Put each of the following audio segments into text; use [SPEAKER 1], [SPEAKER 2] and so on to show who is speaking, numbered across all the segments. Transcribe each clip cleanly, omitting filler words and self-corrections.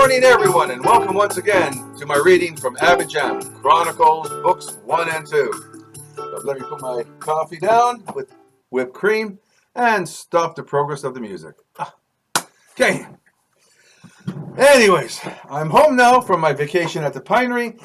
[SPEAKER 1] morning, everyone, and welcome once again to my reading from ABAJAM Chronicles, books 1 and 2. So let me put my coffee down with whipped cream and stop the progress of the music. Okay. Anyways, I'm home now from my vacation at the Pinery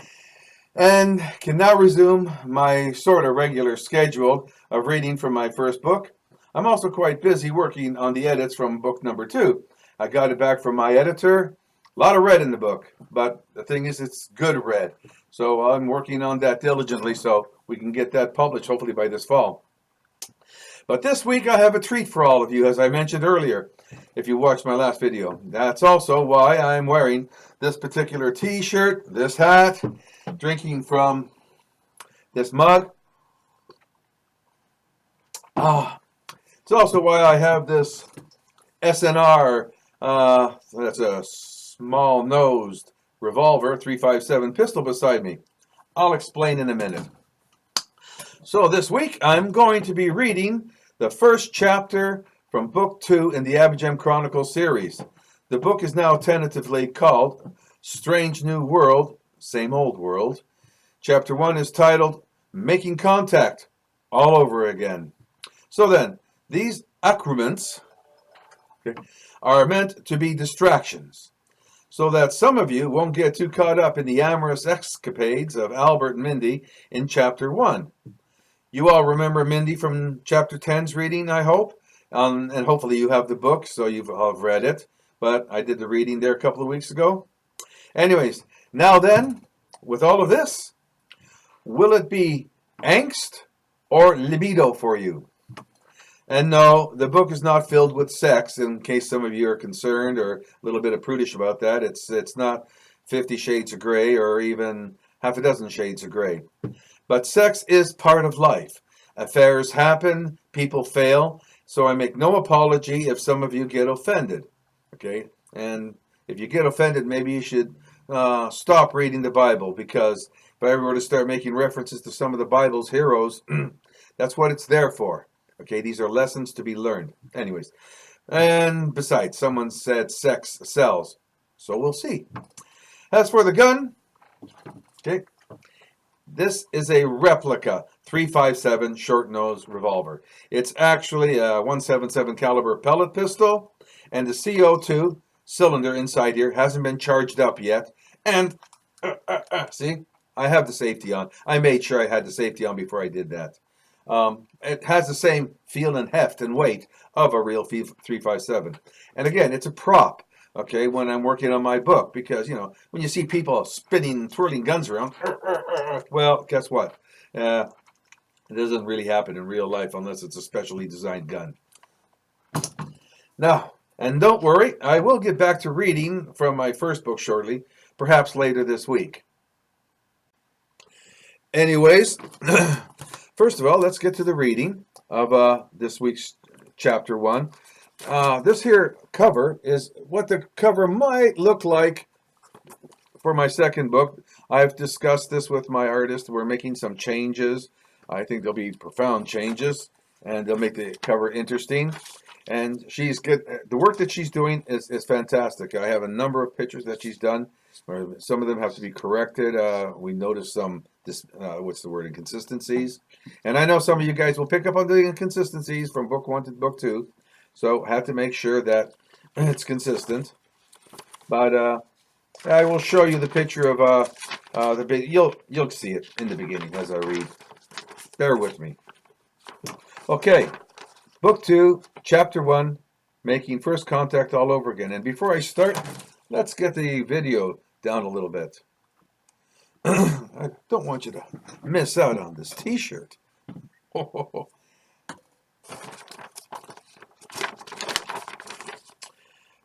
[SPEAKER 1] and can now resume my sort of regular schedule of reading from my first book. I'm also quite busy working on the edits from book number 2. I got it back from my editor. A lot of red in the book, but the thing is, it's good red. So I'm working on that diligently so we can get that published hopefully by this fall. But this week I have a treat for all of you, as I mentioned earlier, if you watched my last video. That's also why I'm wearing this particular t-shirt, this hat, drinking from this mug. It's also why I have this SNR, that's a small-nosed revolver, 357 pistol beside me. I'll explain in a minute. So this week I'm going to be reading the first chapter from book 2 in the ABAJAM Chronicles series. The book is now tentatively called Strange New World, Same Old World. Chapter 1 is titled Making Contact All Over Again. So then, these accoutrements are meant to be distractions, so that some of you won't get too caught up in the amorous escapades of Albert and Mindy in Chapter 1. You all remember Mindy from Chapter 10's reading, I hope, and hopefully you have the book, so you've all read it, but I did the reading there a couple of weeks ago. Anyways, now then, with all of this, will it be angst or libido for you? And no, the book is not filled with sex, in case some of you are concerned or a little bit of prudish about that. It's not 50 Shades of Grey or even half a dozen shades of gray. But sex is part of life. Affairs happen, people fail, so I make no apology if some of you get offended. Okay? And if you get offended, maybe you should stop reading the Bible, because if I ever were to start making references to some of the Bible's heroes, that's what it's there for. Okay, these are lessons to be learned. Anyways, and besides, someone said sex sells, so we'll see. As for the gun, okay, this is a replica 357 short-nose revolver. It's actually a 177 caliber pellet pistol, and the CO2 cylinder inside here hasn't been charged up yet. And see, I have the safety on. I made sure I had the safety on before I did that. It has the same feel and heft and weight of a real 357. And again, it's a prop, okay, when I'm working on my book, because, you know, when you see people spinning, twirling guns around, well, guess what? It doesn't really happen in real life unless it's a specially designed gun. Now, and don't worry, I will get back to reading from my first book shortly, perhaps later this week. Anyways, first of all, let's get to the reading of this week's Chapter 1. This here cover is what the cover might look like for my second book. I've discussed this with my artist. We're making some changes. I think there'll be profound changes, and they'll make the cover interesting. And she's good. The work that she's doing is fantastic. I have a number of pictures that she's done. Some of them have to be corrected. We noticed some, inconsistencies. And I know some of you guys will pick up on the inconsistencies from book 1 to book 2. So have to make sure that it's consistent. But I will show you the picture of the big. You'll see it in the beginning as I read. Bear with me. Okay, book 2, chapter 1, making first contact all over again. And before I start, let's get the video down a little bit. I don't want you to miss out on this t-shirt.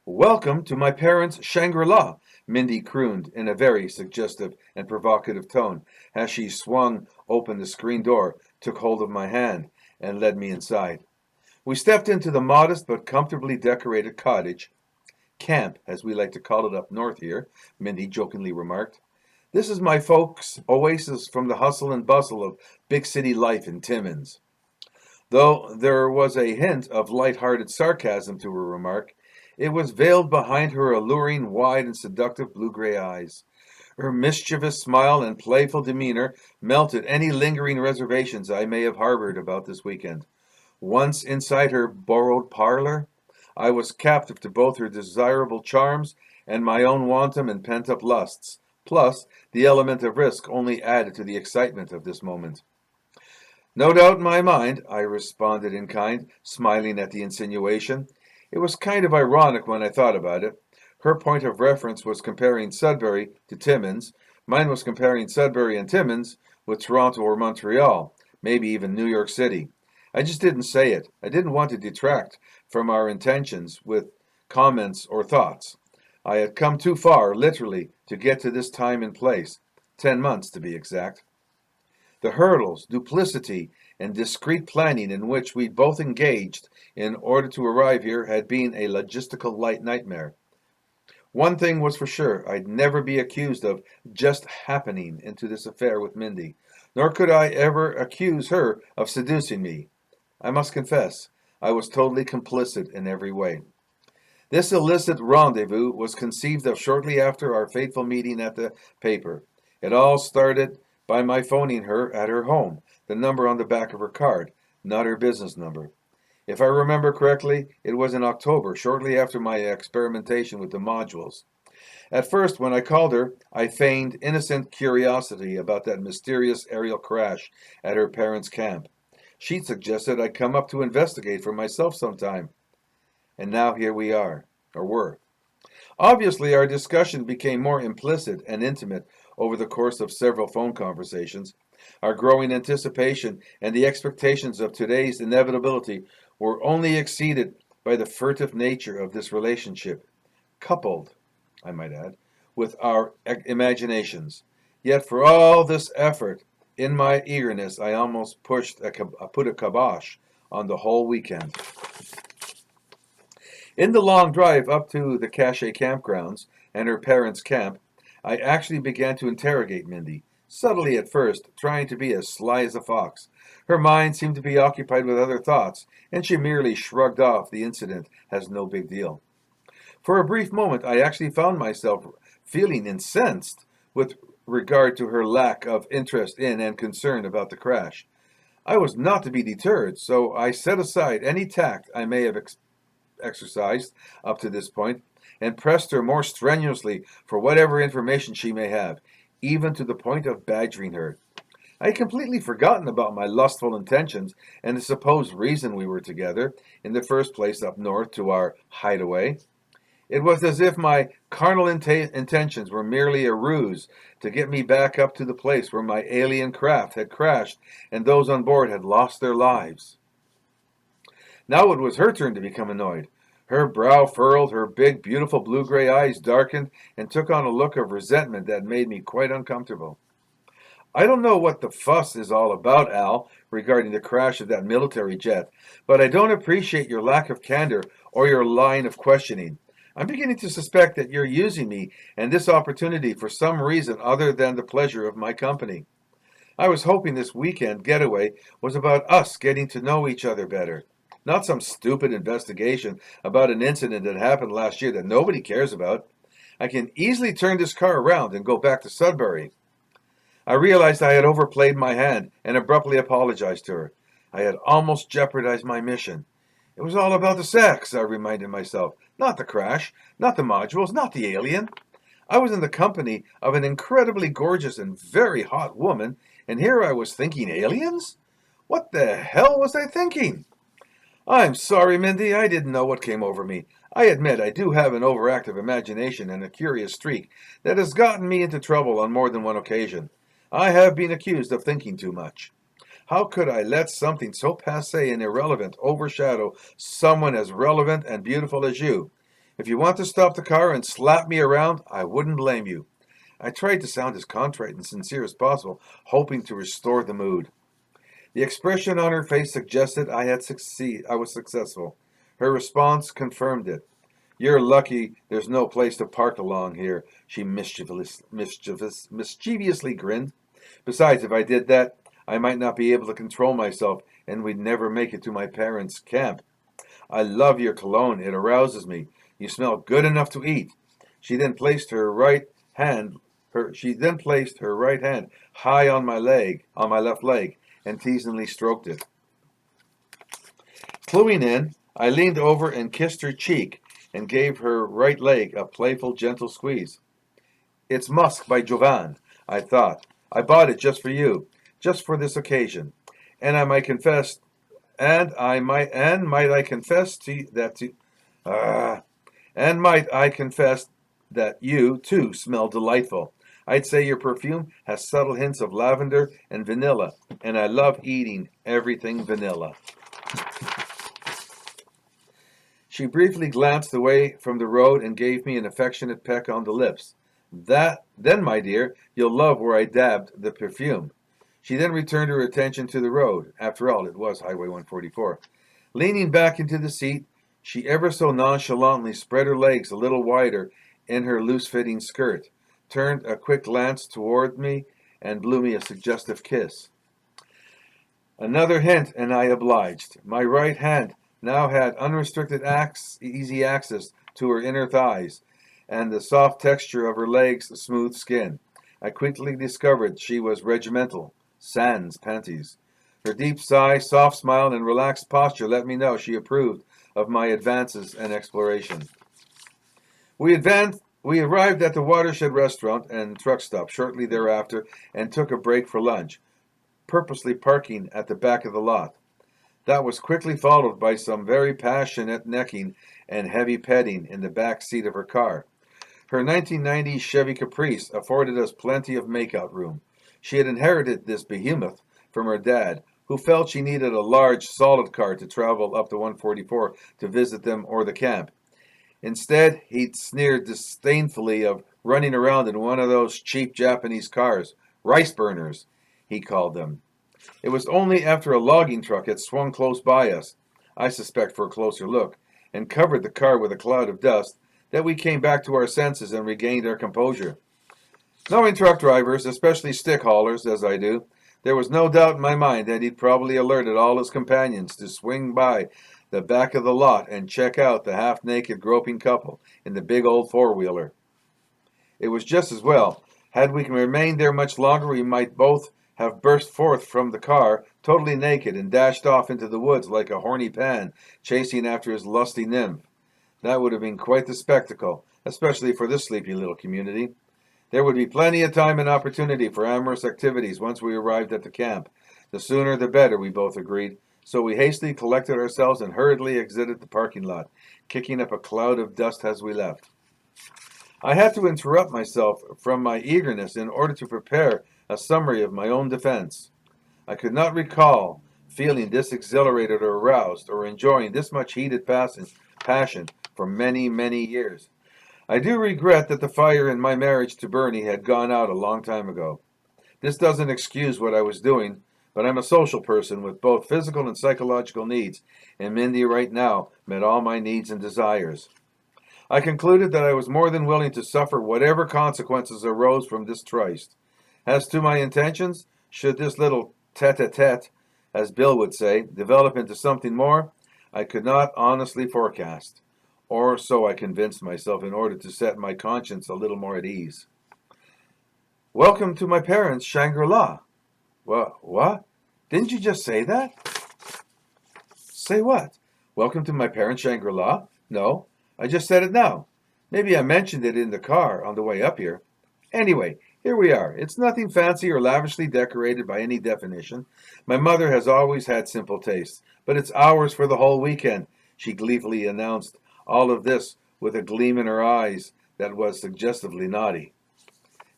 [SPEAKER 1] Welcome to my parents' Shangri-La, Mindy crooned in a very suggestive and provocative tone as she swung open the screen door, took hold of my hand, and led me inside. We stepped into the modest but comfortably decorated cottage. Camp, as we like to call it up north here, Mindy jokingly remarked. This is my folks' oasis from the hustle and bustle of big city life in Timmins. Though there was a hint of light-hearted sarcasm to her remark, It was veiled behind her alluring, wide, and seductive blue-gray eyes. Her mischievous smile and playful demeanor melted any lingering reservations I may have harbored about this weekend. Once inside her borrowed parlor, I was captive to both her desirable charms and my own wanton and pent-up lusts. Plus, the element of risk only added to the excitement of this moment. No doubt in my mind, I responded in kind, smiling at the insinuation. It was kind of ironic when I thought about it. Her point of reference was comparing Sudbury to Timmins. Mine was comparing Sudbury and Timmins with Toronto or Montreal, maybe even New York City. I just didn't say it. I didn't want to detract from our intentions with comments or thoughts. I had come too far, literally, to get to this time and place. 10 months, to be exact. The hurdles, duplicity, and discreet planning in which we'd both engaged in order to arrive here had been a logistical light nightmare. One thing was for sure, I'd never be accused of just happening into this affair with Mindy, nor could I ever accuse her of seducing me. I must confess, I was totally complicit in every way. This illicit rendezvous was conceived of shortly after our fateful meeting at the paper. It all started by my phoning her at her home, the number on the back of her card, not her business number. If I remember correctly, it was in October, shortly after my experimentation with the modules. At first, when I called her, I feigned innocent curiosity about that mysterious aerial crash at her parents' camp. She suggested I come up to investigate for myself sometime. And now here we are, or were. Obviously, our discussion became more implicit and intimate over the course of several phone conversations. Our growing anticipation and the expectations of today's inevitability were only exceeded by the furtive nature of this relationship, coupled, I might add, with our imaginations. Yet for all this effort, in my eagerness, I almost put a kibosh on the whole weekend. In the long drive up to the Cache campgrounds and her parents' camp, I actually began to interrogate Mindy, subtly at first, trying to be as sly as a fox. Her mind seemed to be occupied with other thoughts, and she merely shrugged off the incident as no big deal. For a brief moment, I actually found myself feeling incensed with regard to her lack of interest in and concern about the crash. I was not to be deterred, so I set aside any tact I may have exercised up to this point, and pressed her more strenuously for whatever information she may have, even to the point of badgering her. I had completely forgotten about my lustful intentions and the supposed reason we were together, in the first place up north to our hideaway. It was as if my carnal intentions were merely a ruse to get me back up to the place where my alien craft had crashed and those on board had lost their lives. Now it was her turn to become annoyed. Her brow furrowed, her big, beautiful blue-gray eyes darkened, and took on a look of resentment that made me quite uncomfortable. I don't know what the fuss is all about, Al, regarding the crash of that military jet, but I don't appreciate your lack of candor or your line of questioning. I'm beginning to suspect that you're using me and this opportunity for some reason other than the pleasure of my company. I was hoping this weekend getaway was about us getting to know each other better. Not some stupid investigation about an incident that happened last year that nobody cares about. I can easily turn this car around and go back to Sudbury. I realized I had overplayed my hand and abruptly apologized to her. I had almost jeopardized my mission. It was all about the sex, I reminded myself. Not the crash, not the modules, not the alien. I was in the company of an incredibly gorgeous and very hot woman, and here I was thinking aliens? What the hell was I thinking? I'm sorry, Mindy, I didn't know what came over me. I admit I do have an overactive imagination and a curious streak that has gotten me into trouble on more than one occasion. I have been accused of thinking too much. How could I let something so passé and irrelevant overshadow someone as relevant and beautiful as you? If you want to stop the car and slap me around, I wouldn't blame you. I tried to sound as contrite and sincere as possible, hoping to restore the mood. The expression on her face suggested I was successful. Her response confirmed it. You're lucky there's no place to park along here, she mischievously grinned. Besides, if I did that, I might not be able to control myself, and we'd never make it to my parents' camp. I love your cologne. It arouses me. You smell good enough to eat. She then placed her right hand high on my left leg, and teasingly stroked it. Cluing in, I leaned over and kissed her cheek and gave her right leg a playful, gentle squeeze. It's musk by Jovan, I thought. I bought it just for you, just for this occasion. And I might confess, and might I confess to that to, and might I confess that you too smell delightful. I'd say your perfume has subtle hints of lavender and vanilla, and I love eating everything vanilla. She briefly glanced away from the road and gave me an affectionate peck on the lips. Then, my dear, you'll love where I dabbed the perfume. She then returned her attention to the road. After all, it was Highway 144. Leaning back into the seat, she ever so nonchalantly spread her legs a little wider in her loose-fitting skirt, turned a quick glance toward me, and blew me a suggestive kiss. Another hint, and I obliged. My right hand now had unrestricted easy access to her inner thighs and the soft texture of her legs' smooth skin. I quickly discovered she was regimental, sans panties. Her deep sigh, soft smile, and relaxed posture let me know she approved of my advances and exploration. We arrived at the Watershed restaurant and truck stop shortly thereafter and took a break for lunch, purposely parking at the back of the lot. That was quickly followed by some very passionate necking and heavy petting in the back seat of her car. Her 1990 Chevy Caprice afforded us plenty of makeout room. She had inherited this behemoth from her dad, who felt she needed a large, solid car to travel up to 144 to visit them or the camp. Instead, he'd sneered disdainfully of running around in one of those cheap Japanese cars, rice burners, he called them. It was only after a logging truck had swung close by us, I suspect for a closer look, and covered the car with a cloud of dust, that we came back to our senses and regained our composure. Knowing truck drivers, especially stick haulers, as I do, there was no doubt in my mind that he'd probably alerted all his companions to swing by the back of the lot and check out the half-naked groping couple in the big old four-wheeler. It was just as well. Had we remained there much longer, we might both have burst forth from the car, totally naked, and dashed off into the woods like a horny pan, chasing after his lusty nymph. That would have been quite the spectacle, especially for this sleepy little community. There would be plenty of time and opportunity for amorous activities once we arrived at the camp. The sooner the better, we both agreed, so we hastily collected ourselves and hurriedly exited the parking lot, kicking up a cloud of dust as we left. I had to interrupt myself from my eagerness in order to prepare a summary of my own defense. I could not recall feeling this exhilarated or aroused or enjoying this much heated passion for many, many years. I do regret that the fire in my marriage to Bernie had gone out a long time ago. This doesn't excuse what I was doing, but I'm a social person with both physical and psychological needs, and Mindy right now met all my needs and desires. I concluded that I was more than willing to suffer whatever consequences arose from this tryst. As to my intentions, should this little tete-a-tete, as Bill would say, develop into something more, I could not honestly forecast, or so I convinced myself in order to set my conscience a little more at ease. Welcome to my parents' Shangri-La. What? Didn't you just say that? Say what? Welcome to my parents' Shangri-La? No, I just said it now. Maybe I mentioned it in the car on the way up here. Anyway, here we are. It's nothing fancy or lavishly decorated by any definition. My mother has always had simple tastes, but it's ours for the whole weekend, she gleefully announced, all of this with a gleam in her eyes that was suggestively naughty.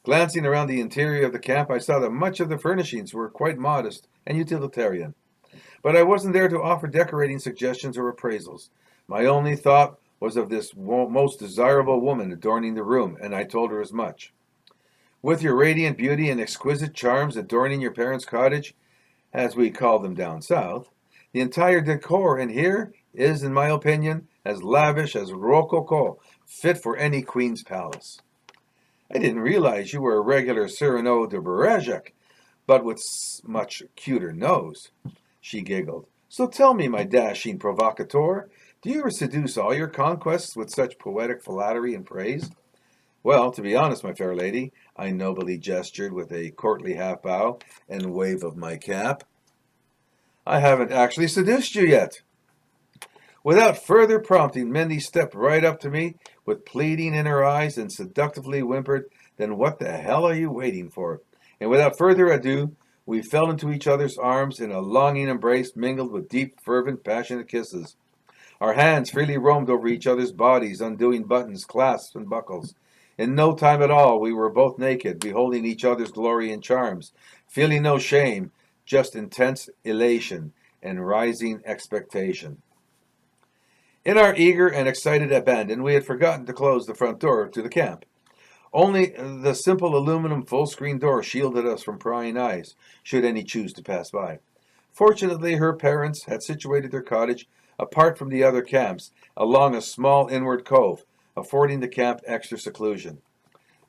[SPEAKER 1] Glancing around the interior of the camp, I saw that much of the furnishings were quite modest and utilitarian. But I wasn't there to offer decorating suggestions or appraisals. My only thought was of this most desirable woman adorning the room, and I told her as much. With your radiant beauty and exquisite charms adorning your parents' cottage, as we call them down south, the entire decor in here is, in my opinion, as lavish as rococo, fit for any queen's palace. I didn't realize you were a regular Cyrano de Bergerac, but with much cuter nose, she giggled. So tell me, my dashing provocateur, Do you ever seduce all your conquests with such poetic flattery and praise? Well, to be honest, my fair lady, I nobly gestured with a courtly half bow and wave of my cap, I haven't actually seduced you yet. Without further prompting, Mindy stepped right up to me with pleading in her eyes and seductively whimpered, "Then what the hell are you waiting for?" And without further ado, we fell into each other's arms in a longing embrace mingled with deep, fervent, passionate kisses. Our hands freely roamed over each other's bodies, undoing buttons, clasps, and buckles. In no time at all, we were both naked, beholding each other's glory and charms, feeling no shame, just intense elation and rising expectation. In our eager and excited abandon, we had forgotten to close the front door to the camp. Only the simple aluminum full-screen door shielded us from prying eyes, should any choose to pass by. Fortunately, her parents had situated their cottage apart from the other camps, along a small inward cove, affording the camp extra seclusion.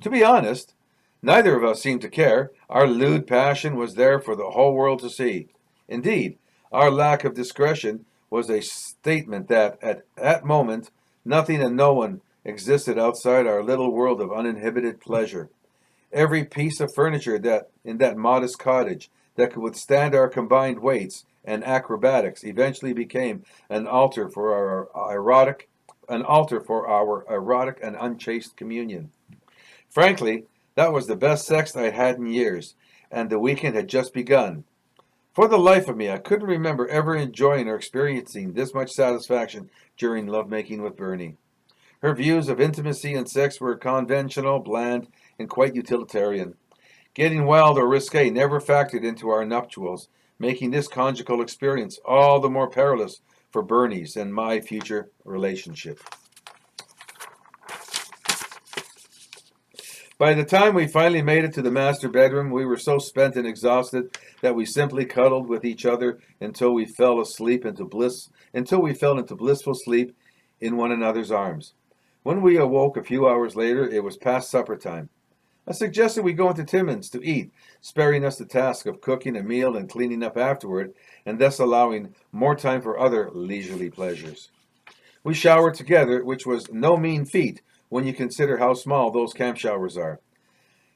[SPEAKER 1] To be honest, neither of us seemed to care. Our lewd passion was there for the whole world to see. Indeed, our lack of discretion was a statement that, at that moment, nothing and no one existed outside our little world of uninhibited pleasure. Every piece of furniture that in that modest cottage that could withstand our combined weights and acrobatics eventually became an altar for our erotic and unchaste communion. Frankly, that was the best sex I'd had in years, and the weekend had just begun. For the life of me, I couldn't remember ever enjoying or experiencing this much satisfaction during lovemaking with Bernie. Her views of intimacy and sex were conventional, bland, and quite utilitarian. Getting wild or risque never factored into our nuptials, making this conjugal experience all the more perilous for Bernie's and my future relationship. By the time we finally made it to the master bedroom, we were so spent and exhausted that we simply cuddled with each other until we fell into blissful sleep in one another's arms. When we awoke a few hours later, it was past supper time. I suggested we go into Timmins to eat, sparing us the task of cooking a meal and cleaning up afterward, and thus allowing more time for other leisurely pleasures. We showered together, which was no mean feat when you consider how small those camp showers are.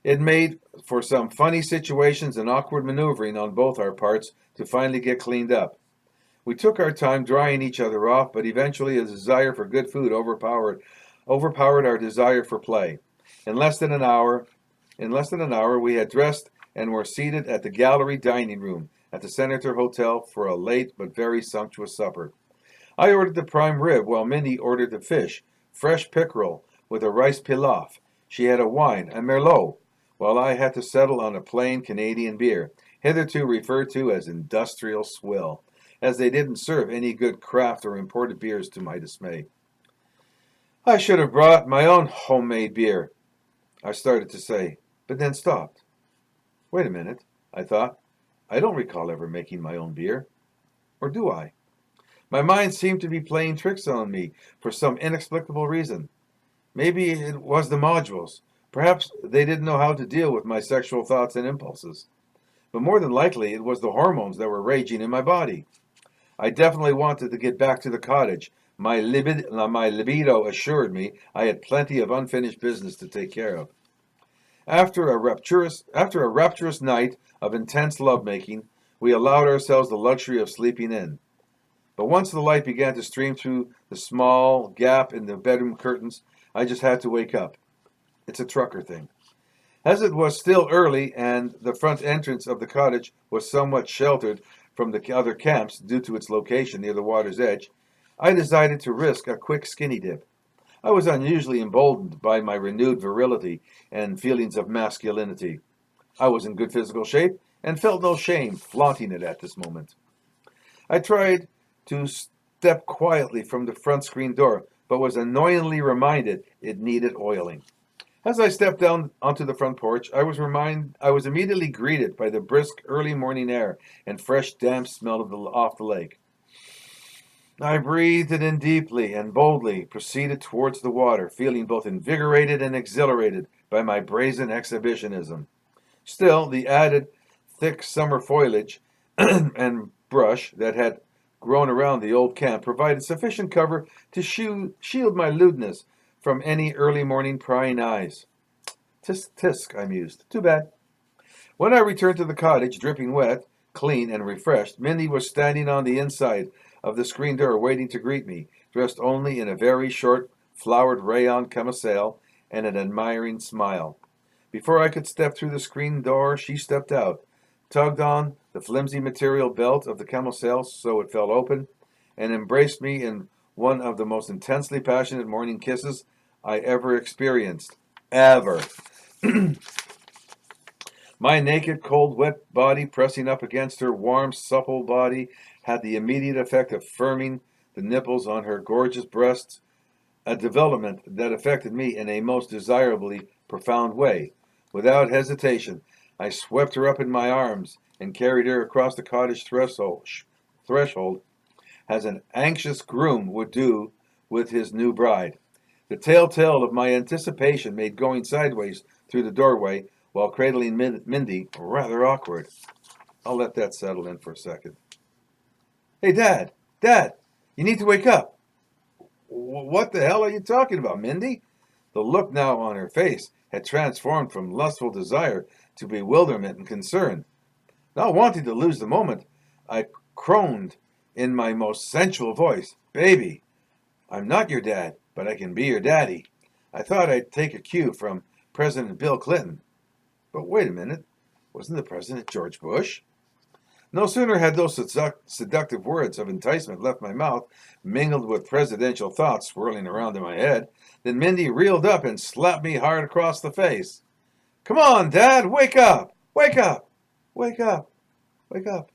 [SPEAKER 1] It made for some funny situations and awkward maneuvering on both our parts to finally get cleaned up. We took our time drying each other off, but eventually a desire for good food overpowered our desire for play. In less than an hour, we had dressed and were seated at the gallery dining room at the Senator Hotel for a late but very sumptuous supper. I ordered the prime rib, while Mindy ordered the fish, fresh pickerel, with a rice pilaf. She had a wine, a merlot, while I had to settle on a plain Canadian beer, hitherto referred to as industrial swill, as they didn't serve any good craft or imported beers to my dismay. I should have brought my own homemade beer, I started to say, but then stopped. Wait a minute, I thought. I don't recall ever making my own beer. Or do I? My mind seemed to be playing tricks on me for some inexplicable reason. Maybe it was the modules. Perhaps they didn't know how to deal with my sexual thoughts and impulses. But more than likely, it was the hormones that were raging in my body. I definitely wanted to get back to the cottage. My libido assured me I had plenty of unfinished business to take care of. After a rapturous night of intense lovemaking, we allowed ourselves the luxury of sleeping in. But once the light began to stream through the small gap in the bedroom curtains, I just had to wake up. It's a trucker thing. As it was still early and the front entrance of the cottage was somewhat sheltered from the other camps due to its location near the water's edge, I decided to risk a quick skinny dip. I was unusually emboldened by my renewed virility and feelings of masculinity. I was in good physical shape and felt no shame flaunting it at this moment. I tried to step quietly from the front screen door, but was annoyingly reminded it needed oiling. As I stepped down onto the front porch, I was immediately greeted by the brisk early morning air and fresh damp smell off the lake. I breathed it in deeply and boldly proceeded towards the water, feeling both invigorated and exhilarated by my brazen exhibitionism. Still, the added thick summer foliage and brush that had grown around the old camp provided sufficient cover to shield my lewdness from any early morning prying eyes. Tisk, tisk, I mused. Too bad. When I returned to the cottage, dripping wet, clean, and refreshed, Mindy was standing on the inside of the screen door waiting to greet me, dressed only in a very short, flowered rayon camisole and an admiring smile. Before I could step through the screen door, she stepped out, tugged on the flimsy material belt of the camisole so it fell open, and embraced me in one of the most intensely passionate morning kisses I ever experienced. Ever. My naked, cold, wet body pressing up against her warm, supple body had the immediate effect of firming the nipples on her gorgeous breasts, a development that affected me in a most desirably profound way. Without hesitation, I swept her up in my arms and carried her across the cottage threshold as an anxious groom would do with his new bride. The telltale of my anticipation made going sideways through the doorway while cradling Mindy rather awkward. I'll let that settle in for a second. Hey, Dad! Dad! You need to wake up! What the hell are you talking about, Mindy? The look now on her face had transformed from lustful desire to bewilderment and concern. Not wanting to lose the moment, I crooned in my most sensual voice, Baby, I'm not your dad, but I can be your daddy. I thought I'd take a cue from President Bill Clinton. But wait a minute, wasn't the president George Bush? No sooner had those seductive words of enticement left my mouth, mingled with presidential thoughts swirling around in my head, than Mindy reeled up and slapped me hard across the face. Come on, Dad, wake up! Wake up! Wake up! Wake up!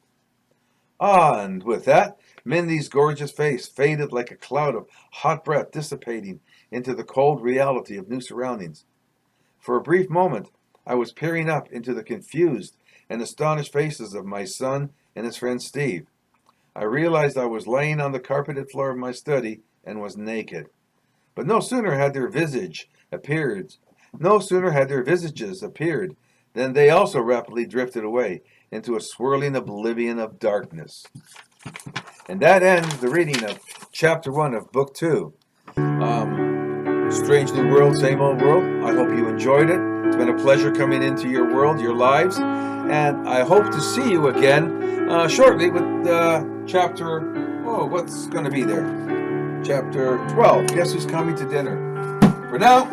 [SPEAKER 1] Ah, and with that, Mindy's gorgeous face faded like a cloud of hot breath dissipating into the cold reality of new surroundings. For a brief moment, I was peering up into the confused and astonished faces of my son and his friend Steve. I realized I was laying on the carpeted floor of my study and was naked. But no sooner had their visages appeared than they also rapidly drifted away into a swirling oblivion of darkness. And that ends the reading of Chapter 1 of Book 2. Strange New World, Same Old World. I hope you enjoyed it. It's been a pleasure coming into your world, your lives, and I hope to see you again shortly with what's going to be there? Chapter 12. Guess who's coming to dinner? For now,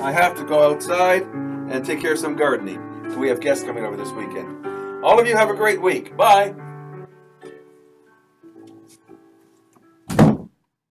[SPEAKER 1] I have to go outside and take care of some gardening. We have guests coming over this weekend. All of you have a great week. Bye.